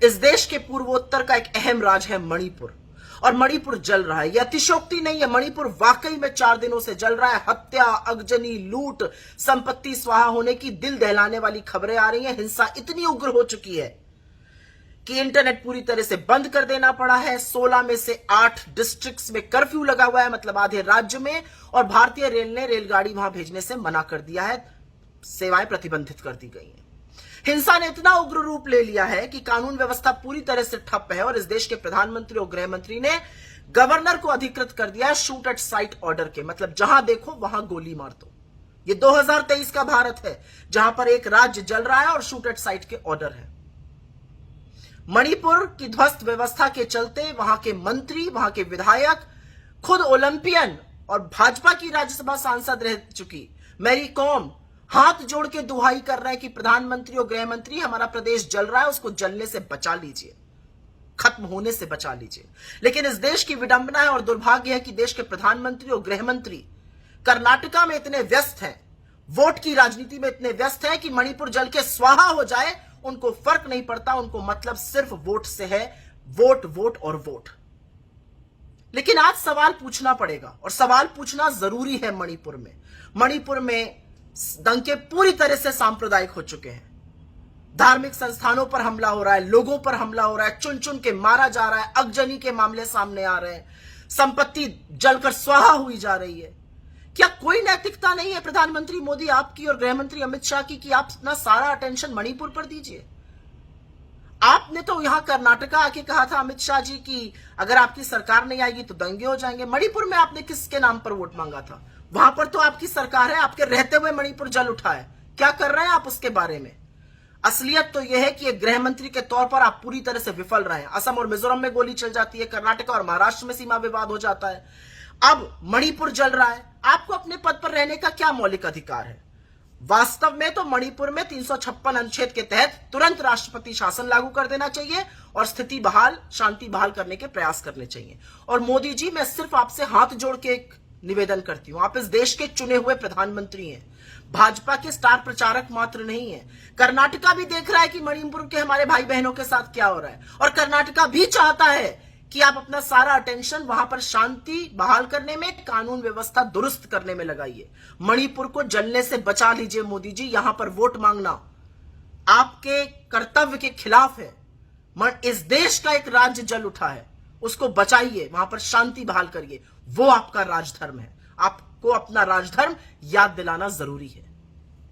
इस देश के पूर्वोत्तर का एक अहम राज्य है मणिपुर, और मणिपुर जल रहा है। यह अतिशयोक्ति नहीं है, मणिपुर वाकई में 4 दिनों से जल रहा है। हत्या, अगजनी, लूट, संपत्ति स्वाहा होने की दिल दहलाने वाली खबरें आ रही हैं। हिंसा इतनी उग्र हो चुकी है कि इंटरनेट पूरी तरह से बंद कर देना पड़ा है। 16 में से 8 डिस्ट्रिक्ट्स में कर्फ्यू लगा हुआ है, मतलब आधे राज्य में, और भारतीय रेल ने रेलगाड़ी वहां भेजने से मना कर दिया है, सेवाएं प्रतिबंधित कर दी गई हैं। हिंसा ने इतना उग्र रूप ले लिया है कि कानून व्यवस्था पूरी तरह से ठप है, और इस देश के प्रधानमंत्री और गृह मंत्री ने गवर्नर को अधिकृत कर दिया है शूट एट साइट ऑर्डर के, मतलब जहां देखो वहां गोली मार दो। ये 2023 का भारत है जहां पर एक राज्य जल रहा है और शूट एट साइट के ऑर्डर है। मणिपुर की ध्वस्त व्यवस्था के चलते वहां के मंत्री, वहां के विधायक, खुद ओलंपियन और भाजपा की राज्यसभा सांसद रह चुकी मैरी कॉम हाथ जोड़ के दुहाई कर रहे हैं कि प्रधानमंत्री और गृह मंत्री, हमारा प्रदेश जल रहा है, उसको जलने से बचा लीजिए, खत्म होने से बचा लीजिए। लेकिन इस देश की विडंबना है और दुर्भाग्य है कि देश के प्रधानमंत्री और गृह मंत्री कर्नाटका में इतने व्यस्त हैं, वोट की राजनीति में इतने व्यस्त हैं कि मणिपुर जल के स्वाहा हो जाए उनको फर्क नहीं पड़ता। उनको मतलब सिर्फ वोट से है, वोट वोट और वोट। लेकिन आज सवाल पूछना पड़ेगा, और सवाल पूछना जरूरी है। मणिपुर में दंगे पूरी तरह से सांप्रदायिक हो चुके हैं। धार्मिक संस्थानों पर हमला हो रहा है, लोगों पर हमला हो रहा है, चुन चुन के मारा जा रहा है, अगजनी के मामले सामने आ रहे हैं, संपत्ति जलकर स्वाहा हुई जा रही है। क्या कोई नैतिकता नहीं है प्रधानमंत्री मोदी आपकी और गृह मंत्री अमित शाह की कि आप अपना सारा अटेंशन मणिपुर पर दीजिए? आपने तो यहां कर्नाटका आके कहा था अमित शाह जी की अगर आपकी सरकार नहीं आएगी तो दंगे हो जाएंगे। मणिपुर में आपने किसके नाम पर वोट मांगा था? वहां पर तो आपकी सरकार है, आपके रहते हुए मणिपुर जल उठा है। क्या कर रहे हैं आप उसके बारे में? असलियत तो यह है कि एक गृह मंत्री के तौर पर आप पूरी तरह से विफल रहे हैं। असम और मिजोरम में गोली चल जाती है, कर्नाटका और महाराष्ट्र में सीमा विवाद हो जाता है, अब मणिपुर जल रहा है। आपको अपने पद पर रहने का क्या मौलिक अधिकार है? वास्तव में तो मणिपुर में 356 अनुच्छेद के तहत तुरंत राष्ट्रपति शासन लागू कर देना चाहिए और स्थिति बहाल, शांति बहाल करने के प्रयास करने चाहिए। और मोदी जी, मैं सिर्फ आपसे हाथ जोड़ के एक निवेदन करती हूं, आप इस देश के चुने हुए प्रधानमंत्री हैं, भाजपा के स्टार प्रचारक मात्र नहीं है। कर्नाटका भी देख रहा है कि मणिपुर के हमारे भाई बहनों के साथ क्या हो रहा है, और कर्नाटका भी चाहता है कि आप अपना सारा अटेंशन वहां पर शांति बहाल करने में, कानून व्यवस्था दुरुस्त करने में लगाइए। मणिपुर को जलने से बचा लीजिए मोदी जी। यहां पर वोट मांगना आपके कर्तव्य के खिलाफ है। इस देश का एक राज्य जल उठा है, उसको बचाइए, वहां पर शांति बहाल करिए, वो आपका राजधर्म है। आपको अपना राजधर्म याद दिलाना जरूरी है।